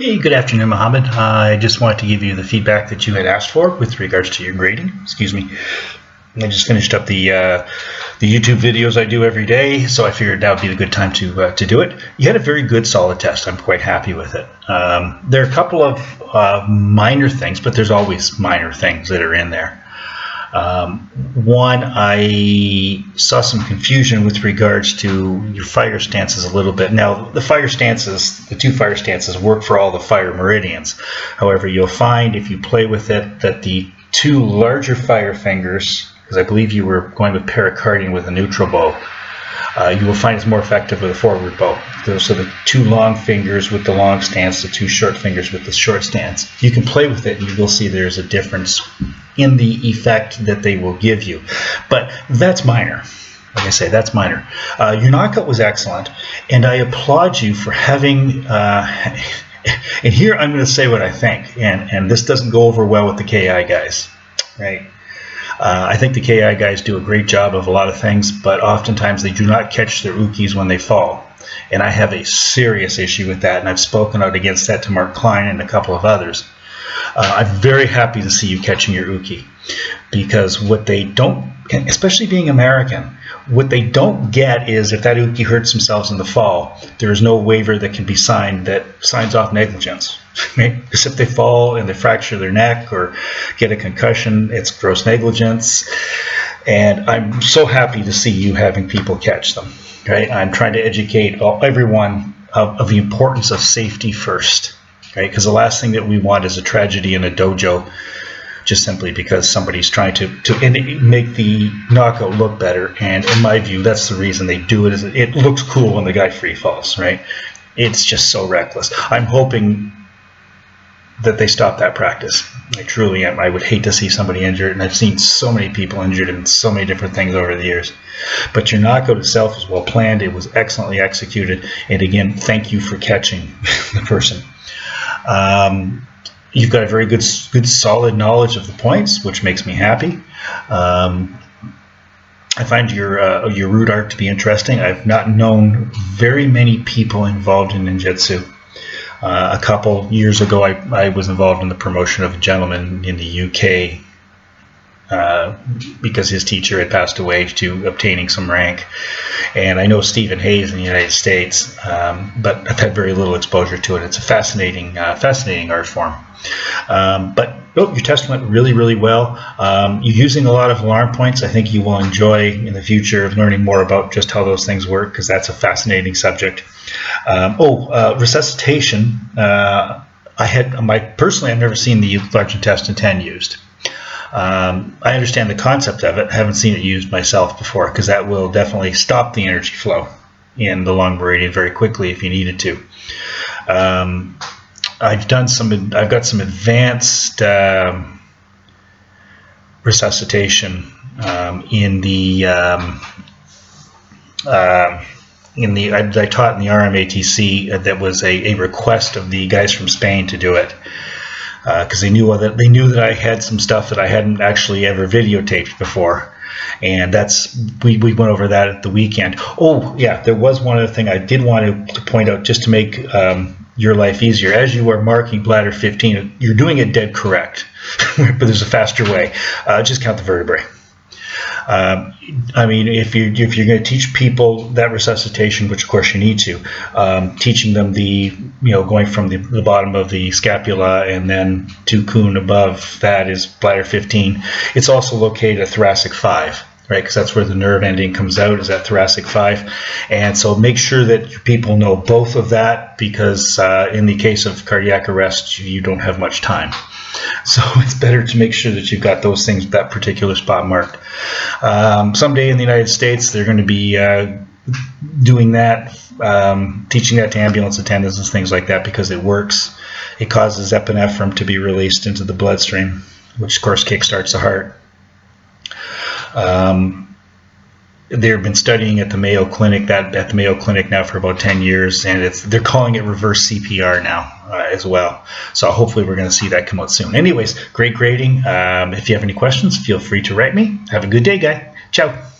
Hey, good afternoon, Mohammed. I just wanted to give you the feedback that you had asked for with regards to your grading. Excuse me. I just finished up the YouTube videos I do every day, so I figured that would be a good time to do it. You had a very good, solid test. I'm quite happy with it. There are a couple of minor things, but there's always minor things that are in there. One, I saw some confusion with regards to your fire stances a little bit. Now, the fire stances, the two fire stances work for all the fire meridians. However, you'll find if you play with it that the two larger fire fingers, because I believe you were going with pericardium with a neutral bow, you will find it's more effective with a forward bow. So the two long fingers with the long stance, the two short fingers with the short stance. You can play with it and you will see there's a difference in the effect that they will give you. But that's minor. Like I say, that's minor. Your knockout was excellent, and I applaud you for having... and here I'm going to say what I think, and this doesn't go over well with the KI guys, right? I think the KI guys do a great job of a lot of things, but oftentimes they do not catch their ukis when they fall. And I have a serious issue with that, and I've spoken out against that to Mark Klein and a couple of others. I'm very happy to see you catching your uki, because what they don't, especially being American, what they don't get is if that uki hurts themselves in the fall, there is no waiver that can be signed that signs off negligence. Right? Because if they fall and they fracture their neck or get a concussion, it's gross negligence. And I'm so happy to see you having people catch them. Right? I'm trying to educate everyone of the importance of safety first. Right? Because the last thing that we want is a tragedy in a dojo, just simply because somebody's trying to make the knockout look better. And in my view, that's the reason they do it. Is it looks cool when the guy free falls, right? It's just so reckless. I'm hoping that they stop that practice. I truly am. I would hate to see somebody injured, and I've seen so many people injured in so many different things over the years. But your knockout itself was well planned. It was excellently executed. And again, thank you for catching the person. You've got a very good solid knowledge of the points, which makes me happy. I find your root art to be interesting. I've not known very many people involved in ninjutsu. A couple years ago, I was involved in the promotion of a gentleman in the UK because his teacher had passed away to obtaining some rank. And I know Stephen Hayes in the United States, but I've had very little exposure to it. It's a fascinating art form. But your test went really, really well. You're using a lot of alarm points. I think you will enjoy in the future learning more about just how those things work, because that's a fascinating subject. Resuscitation. Personally, I've never seen the large intestine 10 used. I understand the concept of it. I haven't seen it used myself before, because that will definitely stop the energy flow in the long meridian very quickly if you needed to. I've got some advanced resuscitation I taught in the RMATC. That was a request of the guys from Spain to do it, because they knew that I had some stuff that I hadn't actually ever videotaped before, and we went over that at the weekend. Oh yeah, there was one other thing I did want to point out, just to make your life easier. As you are marking bladder 15, you're doing it dead correct, but there's a faster way. Just count the vertebrae. I mean, if you're going to teach people that resuscitation, which of course you need to, teaching them going from the bottom of the scapula and then to Kun above that is bladder 15. It's also located at thoracic 5. Right, because that's where the nerve ending comes out, is at thoracic 5. And so make sure that your people know both of that, because in the case of cardiac arrest, you don't have much time. So it's better to make sure that you've got those things, that particular spot marked. Someday in the United States, they're going to be doing that, teaching that to ambulance attendants and things like that, because it works. It causes epinephrine to be released into the bloodstream, which of course kickstarts the heart. They've been studying at the Mayo Clinic now for about 10 years, and they're calling it reverse CPR now as well. So hopefully we're going to see that come out soon. Anyways, great grading. If you have any questions, feel free to write me. Have a good day, guy. Ciao.